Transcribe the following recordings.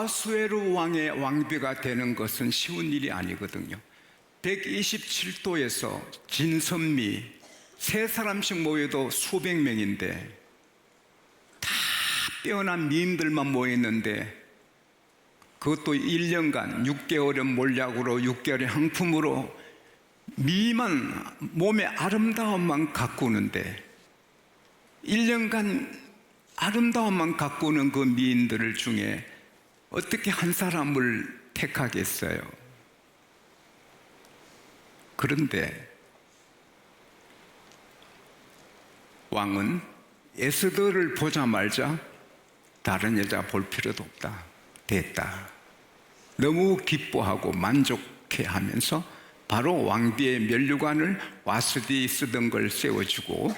아수에르 왕의 왕비가 되는 것은 쉬운 일이 아니거든요. 127도에서 진선미 세 사람씩 모여도 수백 명인데 다 빼어난 미인들만 모였는데 그것도 1년간 6개월의 몰약으로 6개월의 항품으로 미만 몸의 아름다움만 가꾸는데 1년간 아름다움만 가꾸는 그 미인들 중에 어떻게 한 사람을 택하겠어요? 그런데 왕은 에스더를 보자마자 다른 여자 볼 필요도 없다. 됐다. 너무 기뻐하고 만족해하면서 바로 왕비의 면류관을 와스디에 쓰던 걸 세워주고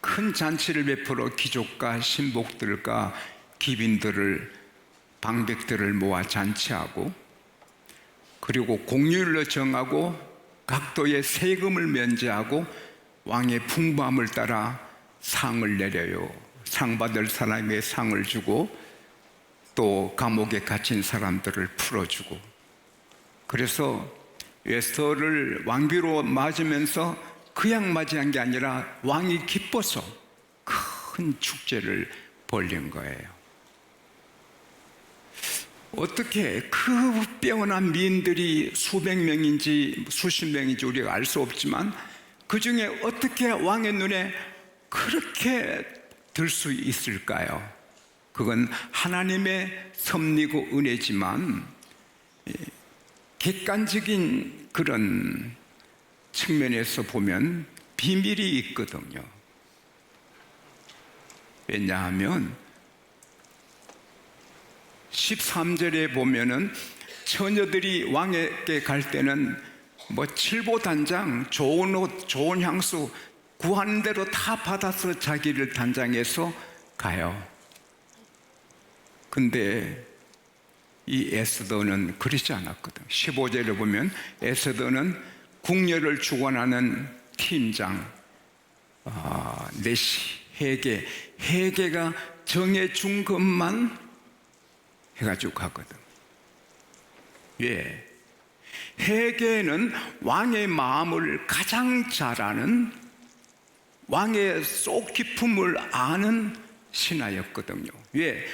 큰 잔치를 베풀어 귀족과 신복들과 귀빈들을 방백들을 모아 잔치하고 그리고 공휴일로 정하고 각도의 세금을 면제하고 왕의 풍부함을 따라 상을 내려요. 상 받을 사람에게 상을 주고 또 감옥에 갇힌 사람들을 풀어주고 그래서 에스더를 왕비로 맞으면서 그냥 맞이한 게 아니라 왕이 기뻐서 큰 축제를 벌린 거예요. 어떻게 그 빼어난 미인들이 수백 명인지 수십 명인지 우리가 알 수 없지만 그 중에 어떻게 왕의 눈에 그렇게 들 수 있을까요? 그건 하나님의 섭리고 은혜지만 객관적인 그런 측면에서 보면 비밀이 있거든요. 왜냐하면 13절에 보면은 처녀들이 왕에게 갈 때는 뭐 칠보단장, 좋은 옷, 좋은 향수 구하는 대로 다 받아서 자기를 단장해서 가요. 근데 이 에스더는 그러지 않았거든. 15절에 보면 에스더는 궁녀를 주관하는 팀장 내시 해게가 정해준 것만 해가지고 가거든. 왜? 해게는 왕의 마음을 가장 잘 아는 왕의 속 깊음을 아는 신하였거든요. 왜?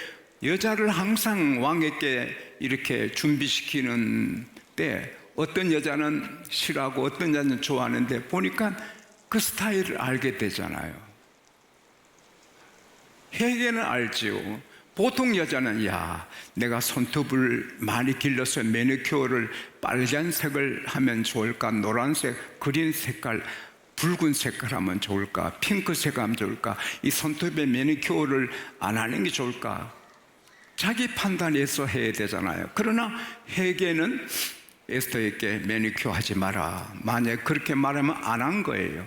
여자를 항상 왕에게 이렇게 준비시키는 때 어떤 여자는 싫어하고 어떤 여자는 좋아하는데 보니까 그 스타일을 알게 되잖아요. 해게는 알지요. 보통 여자는 야, 내가 손톱을 많이 길러서 매니큐어를 빨간색을 하면 좋을까, 노란색, 그린 색깔, 붉은 색깔 하면 좋을까, 핑크색 하면 좋을까, 이 손톱에 매니큐어를 안 하는 게 좋을까, 자기 판단해서 해야 되잖아요. 그러나 해게는 에스더에게 매니큐어 하지 마라, 만약 그렇게 말하면 안 한 거예요.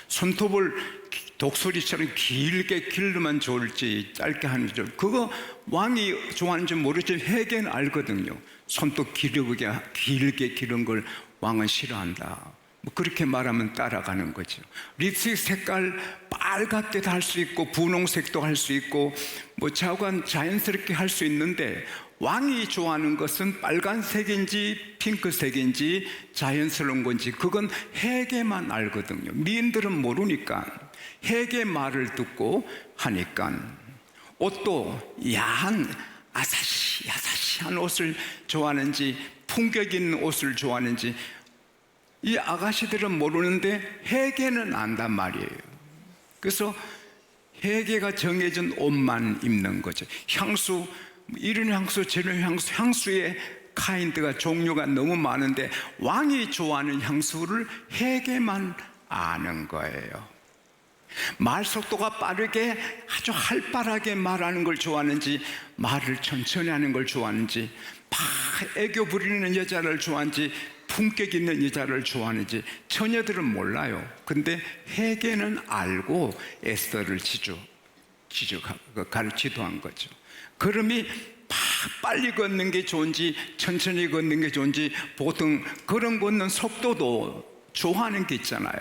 손톱을 독수리처럼 길게 기르면 좋을지 짧게 하는 게 좋을지 그거 왕이 좋아하는지 모르지만 해게는 알거든요. 손톱 길게 기른 걸 왕은 싫어한다. 뭐 그렇게 말하면 따라가는 거죠. 립스틱 색깔 빨갛게도 할 수 있고 분홍색도 할 수 있고 뭐 자연스럽게 할 수 있는데 왕이 좋아하는 것은 빨간색인지 핑크색인지 자연스러운 건지 그건 해게만 알거든요. 미인들은 모르니까 해게 말을 듣고 하니까 옷도 야한 아사시한 옷을 좋아하는지 품격 있는 옷을 좋아하는지 이 아가씨들은 모르는데 해게는 안단 말이에요. 그래서 해게가 정해진 옷만 입는 거죠. 향수, 이런 향수 저런 향수의 카인드가 종류가 너무 많은데 왕이 좋아하는 향수를 해게만 아는 거예요. 말 속도가 빠르게 아주 활발하게 말하는 걸 좋아하는지 말을 천천히 하는 걸 좋아하는지 막 애교 부리는 여자를 좋아하는지 품격 있는 여자를 좋아하는지 처녀들은 몰라요. 근데 해게는 알고 에스더를 지도한 거죠. 걸음이 빨리 걷는 게 좋은지 천천히 걷는 게 좋은지 보통 걸음 걷는 속도도 좋아하는 게 있잖아요.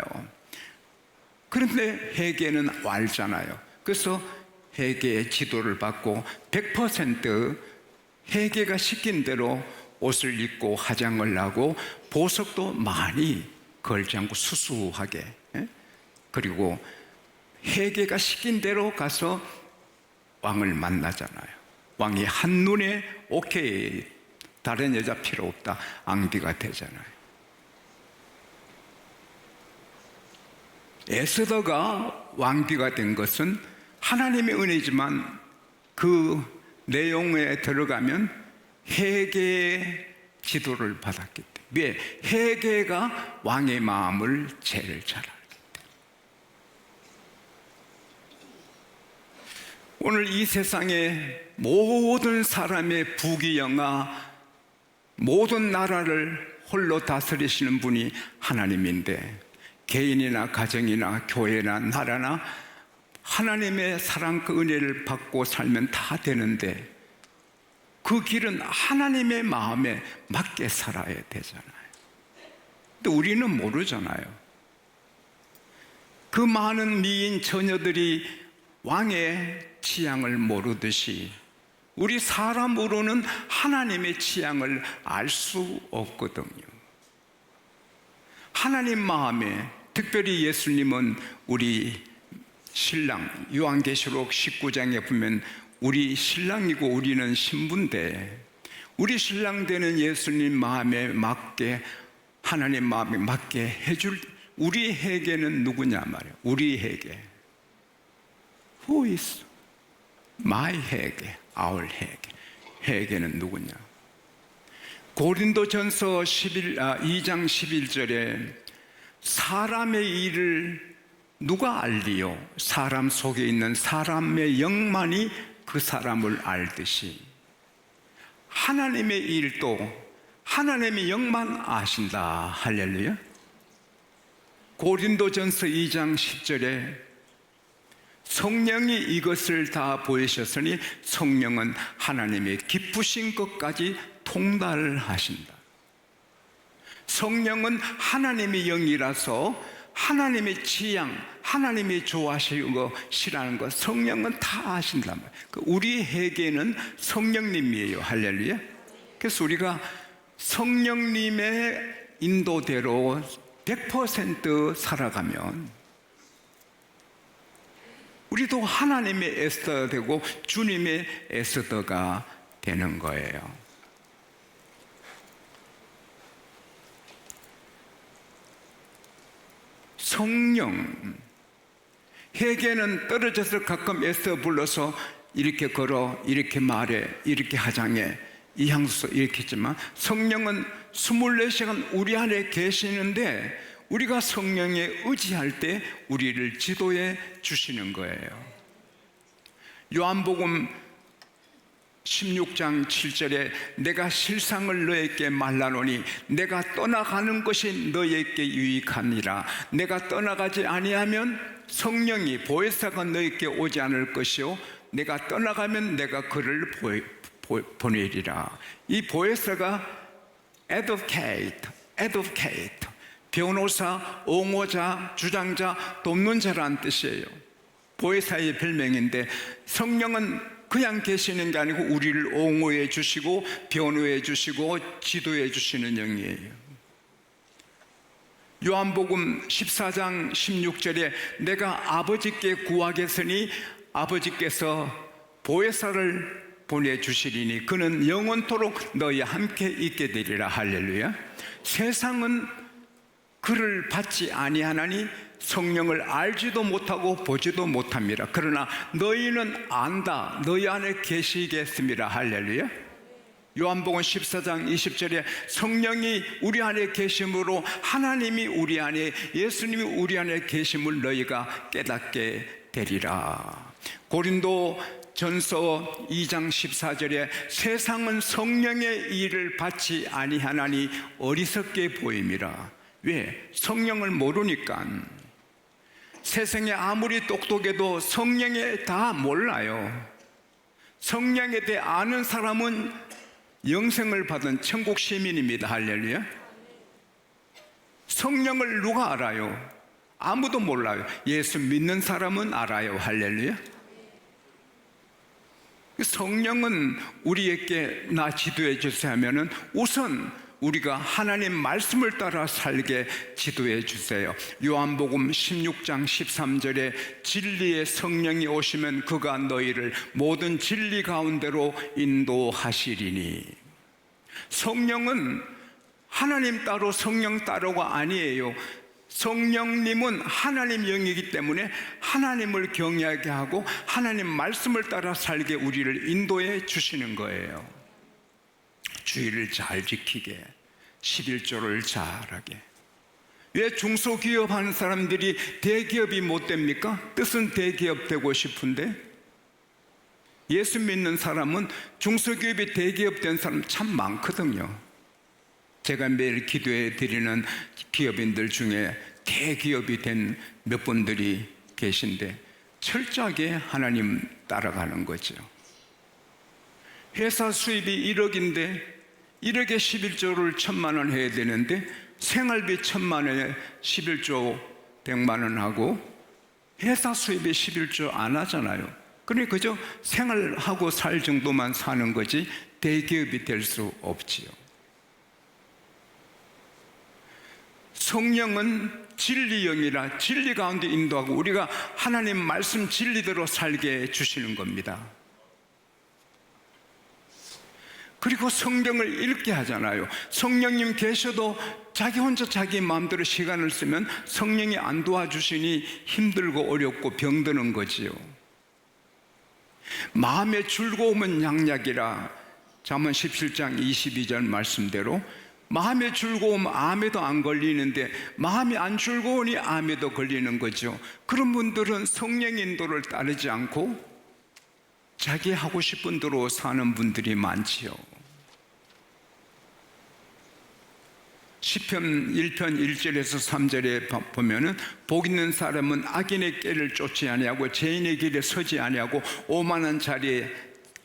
그런데 해게는 알잖아요. 그래서 해게의 지도를 받고 100% 회개가 시킨 대로 옷을 입고 화장을 하고 보석도 많이 걸지 않고 수수하게, 그리고 회개가 시킨 대로 가서 왕을 만나잖아요. 왕이 한눈에 오케이, 다른 여자 필요 없다, 앙비가 되잖아요. 에스더가 왕비가 된 것은 하나님의 은혜지만 그 내용에 들어가면 회개의 지도를 받았기 때문에, 왜? 회개가 왕의 마음을 제일 잘 알기 때문에. 오늘 이 세상에 모든 사람의 부귀영화, 모든 나라를 홀로 다스리시는 분이 하나님인데, 개인이나 가정이나 교회나 나라나 하나님의 사랑 그 은혜를 받고 살면 다 되는데, 그 길은 하나님의 마음에 맞게 살아야 되잖아요. 근데 우리는 모르잖아요. 그 많은 미인 처녀들이 왕의 취향을 모르듯이 우리 사람으로는 하나님의 취향을 알 수 없거든요. 하나님 마음에, 특별히 예수님은 우리 신랑, 요한계시록 19장에 보면 우리 신랑이고 우리는 신부인데, 우리 신랑 되는 예수님 마음에 맞게, 하나님 마음에 맞게 해줄 우리 회개는 누구냐 말이에요. 우리 회개. Who is my 회개? Our 회개. 회개는 누구냐? 고린도전서 2장 11절에 사람의 일을 누가 알리요? 사람 속에 있는 사람의 영만이 그 사람을 알듯이 하나님의 일도 하나님의 영만 아신다. 할렐루야. 고린도전서 2장 10절에 성령이 이것을 다 보이셨으니 성령은 하나님의 기쁘신 것까지 통달하신다. 성령은 하나님의 영이라서 하나님의 취향, 하나님이 좋아하시는 거, 싫어하는 거 성령은 다 아신단 말이에요. 우리 회개는 성령님이에요. 할렐루야. 그래서 우리가 성령님의 인도대로 100% 살아가면 우리도 하나님의 에스더가 되고 주님의 에스더가 되는 거예요. 성령, 회개는 떨어져서 가끔 에스더 불러서 이렇게 걸어, 이렇게 말해, 이렇게 화장해, 이 향수 이렇게 했지만, 성령은 24시간 우리 안에 계시는데 우리가 성령에 의지할 때 우리를 지도해 주시는 거예요. 요한복음 16장 7절에 내가 실상을 너에게 말하노니 내가 떠나가는 것이 너에게 유익하니라. 내가 떠나가지 아니하면 성령이 보혜사가 너에게 오지 않을 것이요 내가 떠나가면 내가 그를 보내리라. 이 보혜사가 advocate, 변호사, 옹호자, 주장자, 돕는 자라는 뜻이에요. 보혜사의 별명인데, 성령은 그냥 계시는 게 아니고 우리를 옹호해 주시고 변호해 주시고 지도해 주시는 영이에요. 요한복음 14장 16절에 내가 아버지께 구하겠으니 아버지께서 보혜사를 보내주시리니 그는 영원토록 너희와 함께 있게 되리라. 할렐루야. 세상은 그를 받지 아니하나니 성령을 알지도 못하고 보지도 못합니다. 그러나 너희는 안다. 너희 안에 계시겠습니다. 할렐루야. 요한복음 14장 20절에 성령이 우리 안에 계심으로 하나님이 우리 안에, 예수님이 우리 안에 계심을 너희가 깨닫게 되리라. 고린도 전서 2장 14절에 세상은 성령의 일을 받지 아니하나니 어리석게 보임이라. 왜? 성령을 모르니까. 세상에 아무리 똑똑해도 성령에 다 몰라요. 성령에 대해 아는 사람은 영생을 받은 천국 시민입니다. 할렐루야. 성령을 누가 알아요? 아무도 몰라요. 예수 믿는 사람은 알아요. 할렐루야. 성령은 우리에게 나 지도해 주세요 하면은 우선 우리가 하나님 말씀을 따라 살게 지도해 주세요. 요한복음 16장 13절에 진리의 성령이 오시면 그가 너희를 모든 진리 가운데로 인도하시리니. 성령은 하나님 따로 성령 따로가 아니에요. 성령님은 하나님 영이기 때문에 하나님을 경외하게 하고 하나님 말씀을 따라 살게 우리를 인도해 주시는 거예요. 주의를 잘 지키게, 11조를 잘하게. 왜 중소기업 하는 사람들이 대기업이 못 됩니까? 뜻은 대기업 되고 싶은데 예수 믿는 사람은 중소기업이 대기업 된 사람 참 많거든요. 제가 매일 기도해 드리는 기업인들 중에 대기업이 된 몇 분들이 계신데 철저하게 하나님 따라가는 거죠. 회사 수입이 1억인데 1억에 11조를 1,000만 원 해야 되는데 생활비 1,000만 원에 11조 100만 원 하고 회사 수입이 11조 안 하잖아요. 그러니 그저 생활하고 살 정도만 사는 거지 대기업이 될 수 없지요. 성령은 진리영이라 진리 가운데 인도하고 우리가 하나님 말씀 진리대로 살게 해주시는 겁니다. 그리고 성경을 읽게 하잖아요. 성령님 계셔도 자기 혼자 자기 마음대로 시간을 쓰면 성령이 안 도와주시니 힘들고 어렵고 병드는 거지요. 마음의 즐거움은 양약이라 잠언 17장 22절 말씀대로 마음의 즐거움 암에도 안 걸리는데 마음이 안 즐거우니 암에도 걸리는 거죠. 그런 분들은 성령 인도를 따르지 않고 자기 하고 싶은 대로 사는 분들이 많지요. 시편 1편 1절에서 3절에 보면은 복 있는 사람은 악인의 꾀를 쫓지 아니하고 죄인의 길에 서지 아니하고 오만한 자리에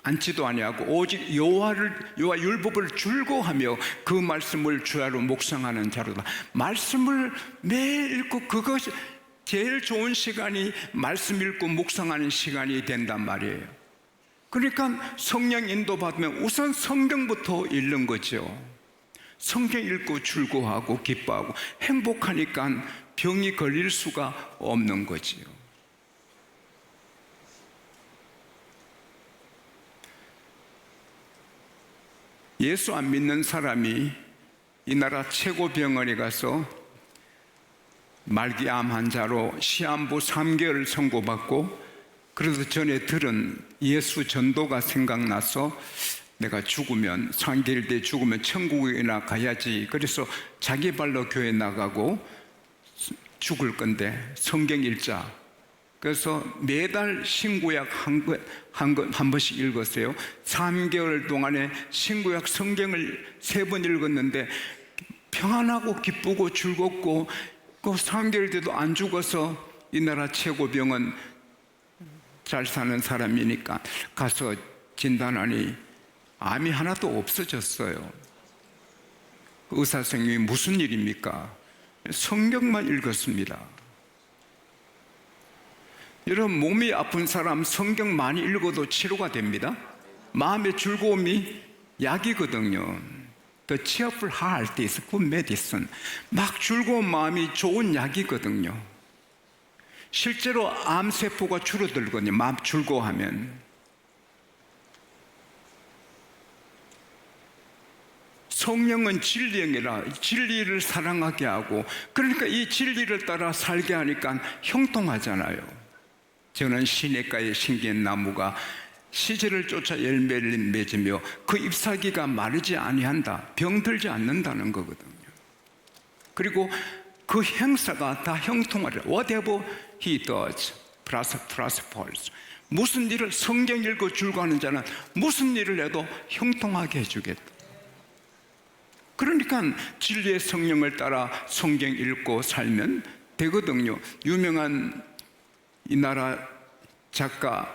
앉지도 아니하고 오직 여호와 율법을 즐거워하며 그 말씀을 주야로 묵상하는 자로다. 말씀을 매일 읽고 그것이 제일 좋은 시간이 말씀 읽고 묵상하는 시간이 된단 말이에요. 그러니까 성령 인도 받으면 우선 성경부터 읽는 거죠. 성경 읽고 즐거워하고 기뻐하고 행복하니까 병이 걸릴 수가 없는 거지요. 예수 안 믿는 사람이 이 나라 최고 병원에 가서 말기암 환자로 시한부 3개월 선고받고 그래서 전에 들은 예수 전도가 생각나서 내가 죽으면 3개월 뒤에 죽으면 천국이나 가야지. 그래서 자기 발로 교회 나가고 죽을 건데 성경 읽자. 그래서 매달 신구약 한 번씩 읽었어요. 3개월 동안에 신구약 성경을 3번 읽었는데 평안하고 기쁘고 즐겁고 그 3개월 뒤도 안 죽어서 이 나라 최고 병원 잘 사는 사람이니까 가서 진단하니 암이 하나도 없어졌어요. 의사 선생님이 무슨 일입니까? 성경만 읽었습니다. 여러분, 몸이 아픈 사람 성경 많이 읽어도 치료가 됩니다. 마음의 즐거움이 약이거든요. The cheerful heart is good medicine. 막 즐거운 마음이 좋은 약이거든요. 실제로 암세포가 줄어들거든요. 마음 즐거워하면. 성령은 진리영이라 진리를 사랑하게 하고 그러니까 이 진리를 따라 살게 하니까 형통하잖아요. 저는 시냇가에 심긴 나무가 시절을 쫓아 열매를 맺으며 그 잎사귀가 마르지 아니한다. 병들지 않는다는 거거든요. 그리고 그 행사가 다 형통하리라. Whatever he does, prosperous. 무슨 일을 성경 읽고 즐거워하는 자는 무슨 일을 해도 형통하게 해주겠다. 그러니까 진리의 성령을 따라 성경 읽고 살면 되거든요. 유명한 이 나라 작가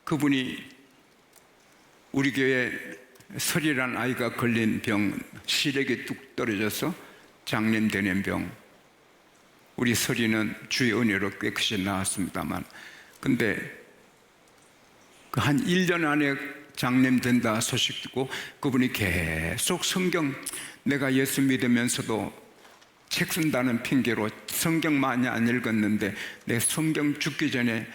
그분이 우리 교회 설이라는 아이가 걸린 병, 시력이 뚝 떨어져서 장님되는 병. 우리 설이는 주의 은혜로 깨끗이 나았습니다만 근데 그 한 1년 안에 장님 된다 소식 듣고 그분이 계속 성경, 내가 예수 믿으면서도 책 쓴다는 핑계로 성경 많이 안 읽었는데 내 성경 죽기 전에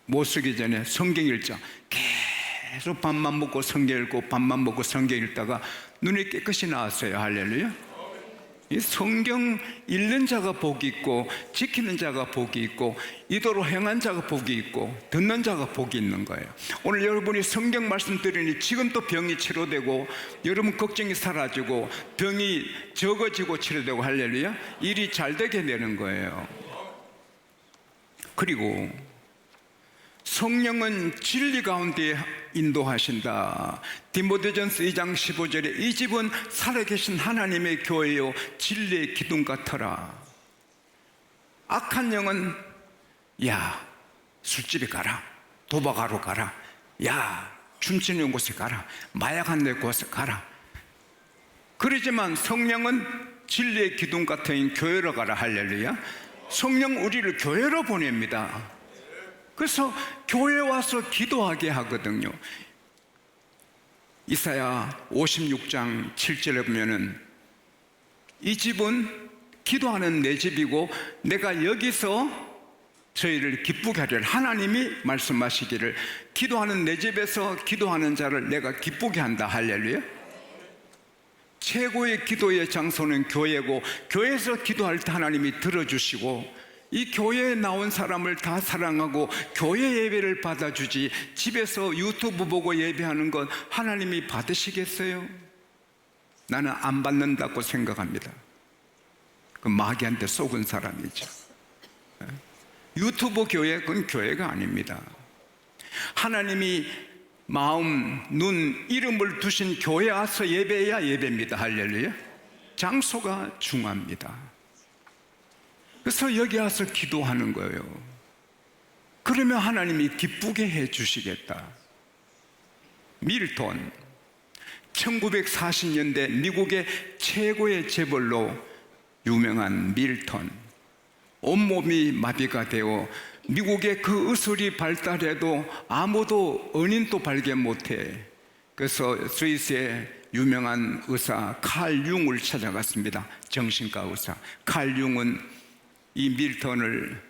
못 쓰기 전에 성경 읽자, 계속 밥만 먹고 성경 읽고 밥만 먹고 성경 읽다가 눈이 깨끗이 나왔어요. 할렐루야. 이 성경 읽는 자가 복이 있고 지키는 자가 복이 있고 이도로 행한 자가 복이 있고 듣는 자가 복이 있는 거예요. 오늘 여러분이 성경 말씀 들으니 지금 또 병이 치료되고 여러분 걱정이 사라지고 병이 적어지고 치료되고 할렐루야. 일이 잘 되게 되는 거예요. 그리고 성령은 진리 가운데 인도하신다. 디모데전서 2장 15절에 이 집은 살아계신 하나님의 교회요 진리의 기둥 같아라. 악한 영은 야 술집에 가라, 도박하러 가라, 야 춤추는 곳에 가라, 마약하는 곳에 가라. 그러지만 성령은 진리의 기둥 같은 교회로 가라. 할렐루야. 성령 우리를 교회로 보냅니다. 그래서 교회 와서 기도하게 하거든요. 이사야 56장 7절에 보면은 이 집은 기도하는 내 집이고 내가 여기서 저희를 기쁘게 하리라. 하나님이 말씀하시기를 기도하는 내 집에서 기도하는 자를 내가 기쁘게 한다. 할렐루야. 최고의 기도의 장소는 교회고 교회에서 기도할 때 하나님이 들어주시고 이 교회에 나온 사람을 다 사랑하고 교회 예배를 받아주지 집에서 유튜브 보고 예배하는 건 하나님이 받으시겠어요? 나는 안 받는다고 생각합니다. 그 마귀한테 속은 사람이죠. 유튜브 교회, 그건 교회가 아닙니다. 하나님이 마음, 눈, 이름을 두신 교회 와서 예배해야 예배입니다. 할렐루야. 장소가 중요합니다. 그래서 여기 와서 기도하는 거예요. 그러면 하나님이 기쁘게 해 주시겠다. 밀턴 1940년대 미국의 최고의 재벌로 유명한 밀턴, 온몸이 마비가 되어 미국의 그 의술이 발달해도 아무도 은인도 발견 못해. 그래서 스위스의 유명한 의사 칼 융을 찾아갔습니다. 정신과 의사 칼 융은 이 밀턴을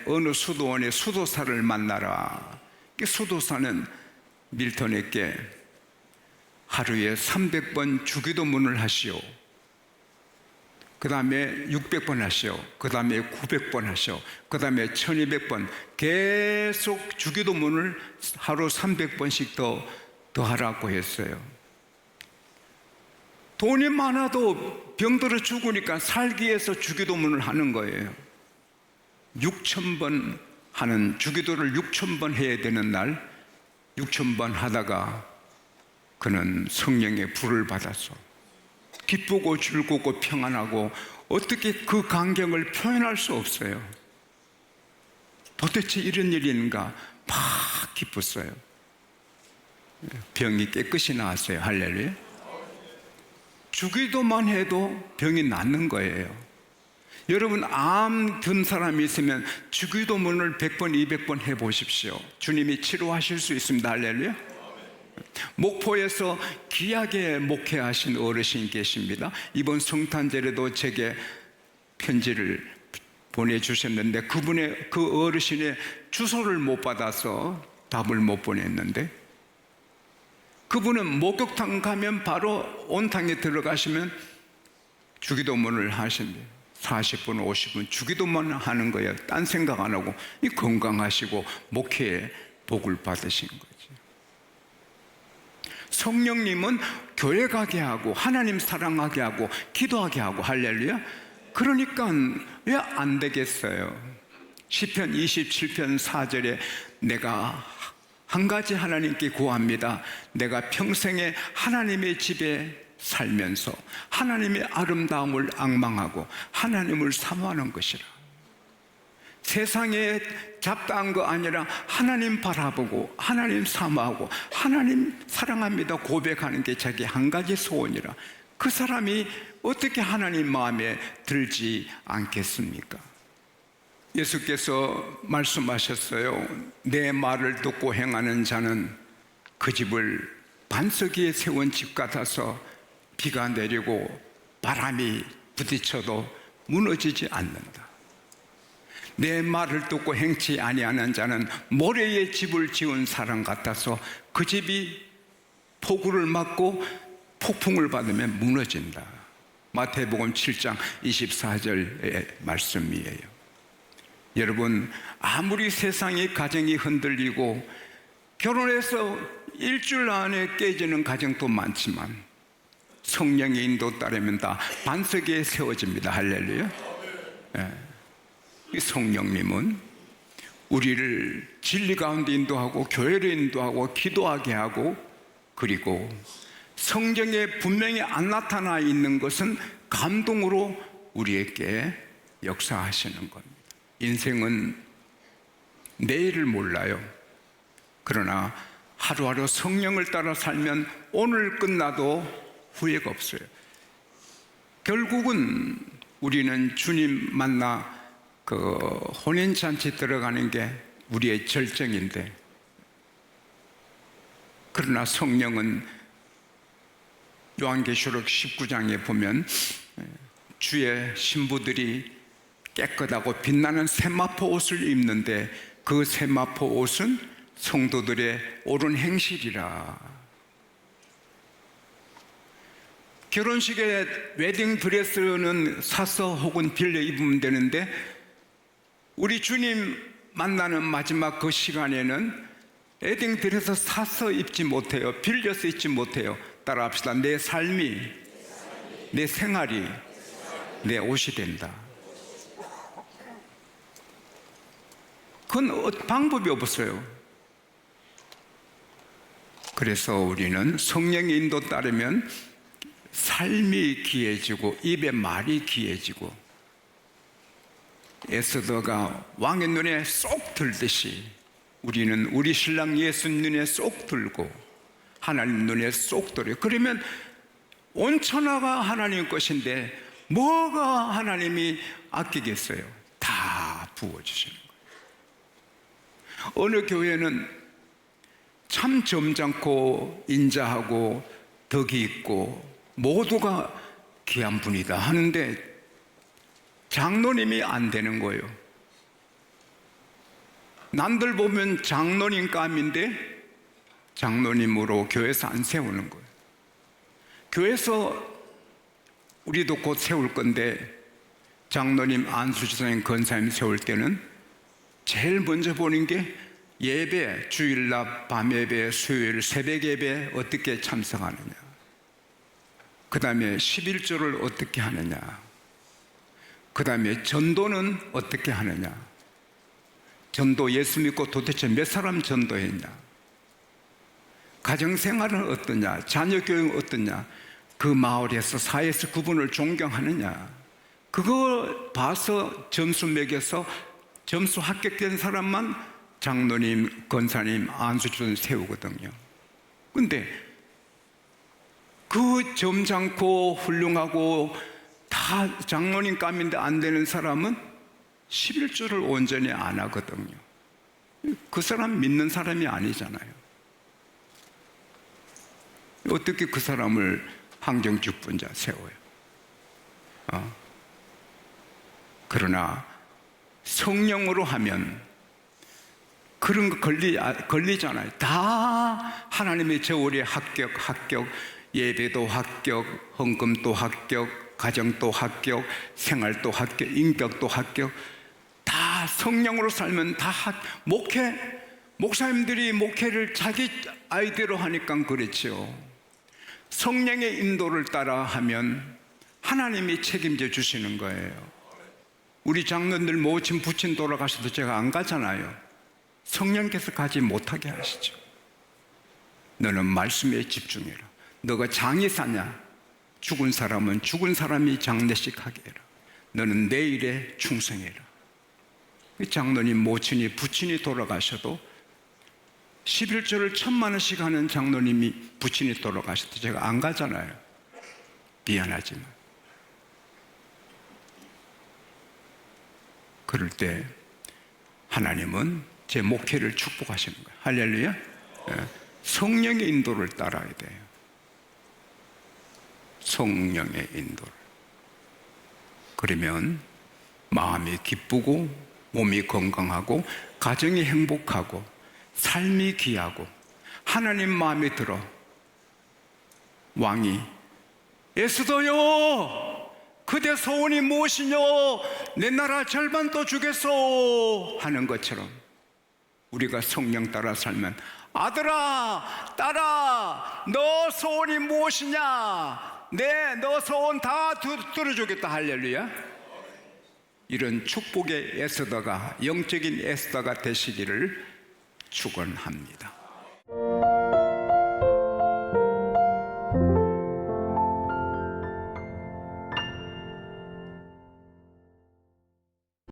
어느 수도원의 수도사를 만나라. 수도사는 밀턴에게 하루에 300번 주기도문을 하시오. 그 다음에 600번 하시오. 그 다음에 900번 하시오. 그 다음에 1200번 계속 주기도문을 하루 300번씩 더 하라고 했어요. 돈이 많아도 병들어 죽으니까 살기 위해서 주기도문을 하는 거예요. 6,000번 하는 주기도를 6,000번 해야 되는 날 6,000번 하다가 그는 성령의 불을 받아서 기쁘고 즐겁고 평안하고 어떻게 그 감격을 표현할 수 없어요. 도대체 이런 일인가 막 기뻤어요. 병이 깨끗이 나았어요. 할렐루야. 주기도만 해도 병이 낫는 거예요. 여러분 암 든 사람이 있으면 주기도문을 100번 200번 해보십시오. 주님이 치료하실 수 있습니다. 할렐루야. 목포에서 귀하게 목회하신 어르신 계십니다. 이번 성탄절에도 제게 편지를 보내주셨는데 그분의 그 어르신의 주소를 못 받아서 답을 못 보냈는데 그분은 목욕탕 가면 바로 온탕에 들어가시면 주기도문을 하신대요. 40분 50분 주기도문 하는 거예요. 딴 생각 안 하고 건강하시고 목회에 복을 받으신 거죠. 성령님은 교회 가게 하고 하나님 사랑하게 하고 기도하게 하고 할렐루야. 그러니까 왜 안 되겠어요? 시편 27편 4절에 내가 한 가지 하나님께 구합니다. 내가 평생에 하나님의 집에 살면서 하나님의 아름다움을 앙망하고 하나님을 사모하는 것이라. 세상에 잡다한 거 아니라 하나님 바라보고 하나님 사모하고 하나님 사랑합니다 고백하는 게 자기 한 가지 소원이라. 그 사람이 어떻게 하나님 마음에 들지 않겠습니까? 예수께서 말씀하셨어요. 내 말을 듣고 행하는 자는 그 집을 반석 위에 세운 집 같아서 비가 내리고 바람이 부딪혀도 무너지지 않는다. 내 말을 듣고 행치 아니하는 자는 모래에 집을 지은 사람 같아서 그 집이 폭우를 맞고 폭풍을 받으면 무너진다. 마태복음 7장 24절의 말씀이에요. 여러분, 아무리 세상의 가정이 흔들리고 결혼해서 일주일 안에 깨지는 가정도 많지만 성령의 인도 따르면 다 반석에 세워집니다. 할렐루야. 이 성령님은 우리를 진리 가운데 인도하고 교회를 인도하고 기도하게 하고, 그리고 성경에 분명히 안 나타나 있는 것은 감동으로 우리에게 역사하시는 겁니다. 인생은 내일을 몰라요. 그러나 하루하루 성령을 따라 살면 오늘 끝나도 후회가 없어요. 결국은 우리는 주님 만나 혼인잔치 들어가는 게 우리의 절정인데, 그러나 성령은 요한계시록 19장에 보면 주의 신부들이 깨끗하고 빛나는 세마포 옷을 입는데 그 세마포 옷은 성도들의 옳은 행실이라. 결혼식에 웨딩 드레스는 사서 혹은 빌려 입으면 되는데 우리 주님 만나는 마지막 그 시간에는 웨딩 드레스 사서 입지 못해요. 빌려서 입지 못해요. 따라합시다. 내 삶이, 내 생활이 내 옷이 된다. 그건 방법이 없어요. 그래서 우리는 성령의 인도 따르면 삶이 귀해지고 입의 말이 귀해지고, 에스더가 왕의 눈에 쏙 들듯이 우리는 우리 신랑 예수 눈에 쏙 들고 하나님 눈에 쏙 들어요. 그러면 온 천하가 하나님 것인데 뭐가 하나님이 아끼겠어요? 다 부어주시는 거예요. 어느 교회는 참 점잖고 인자하고 덕이 있고 모두가 귀한 분이다 하는데 장로님이 안 되는 거예요. 남들 보면 장로님 감인데 장로님으로 교회에서 안 세우는 거예요. 교회에서 우리도 곧 세울 건데 장로님, 안수지사님, 권사님 세울 때는 제일 먼저 보는 게 예배, 주일날 밤예배, 수요일 새벽예배 어떻게 참석하느냐, 그 다음에 11조를 어떻게 하느냐, 그 다음에 전도는 어떻게 하느냐, 전도 예수 믿고 도대체 몇 사람 전도했냐, 가정생활은 어떠냐, 자녀교육은 어떠냐, 그 마을에서 사회에서 그분을 존경하느냐, 그거 봐서 점수 매겨서 점수 합격된 사람만 장로님, 권사님, 안수주를 세우거든요. 근데 그 점잖고 훌륭하고 다 장로님 감인데 안 되는 사람은 11조를 온전히 안 하거든요. 그 사람 믿는 사람이 아니잖아요. 어떻게 그 사람을 환경주분자 세워요? 그러나 성령으로 하면 그런 거 걸리잖아요. 다 하나님의 저울에 합격, 예배도 합격, 헌금도 합격, 가정도 합격, 생활도 합격, 인격도 합격. 다 성령으로 살면 다 목사님들이 목회를 자기 아이대로 하니까 그렇죠. 성령의 인도를 따라 하면 하나님이 책임져 주시는 거예요. 우리 장로들 모친 부친 돌아가셔도 제가 안 가잖아요. 성령께서 가지 못하게 하시죠. 너는 말씀에 집중해라. 너가 장이 사냐? 죽은 사람은 죽은 사람이 장례식 하게 해라. 너는 내일에 충성해라. 장로님 모친이 부친이 돌아가셔도 11조를 1,000만 원씩 하는 장로님이 부친이 돌아가셔도 제가 안 가잖아요. 미안하지만. 그럴 때 하나님은 제 목회를 축복하시는 거예요. 할렐루야. 예. 성령의 인도를 따라야 돼요. 성령의 인도를. 그러면 마음이 기쁘고 몸이 건강하고 가정이 행복하고 삶이 귀하고 하나님 마음에 들어 왕이 에스더여 그대 소원이 무엇이뇨 내 나라 절반도 주겠소 하는 것처럼 우리가 성령 따라 살면 아들아 딸아 너 소원이 무엇이냐 네 너 소원 다 들어주겠다. 할렐루야. 이런 축복의 에스더가 영적인 에스더가 되시기를 축원합니다.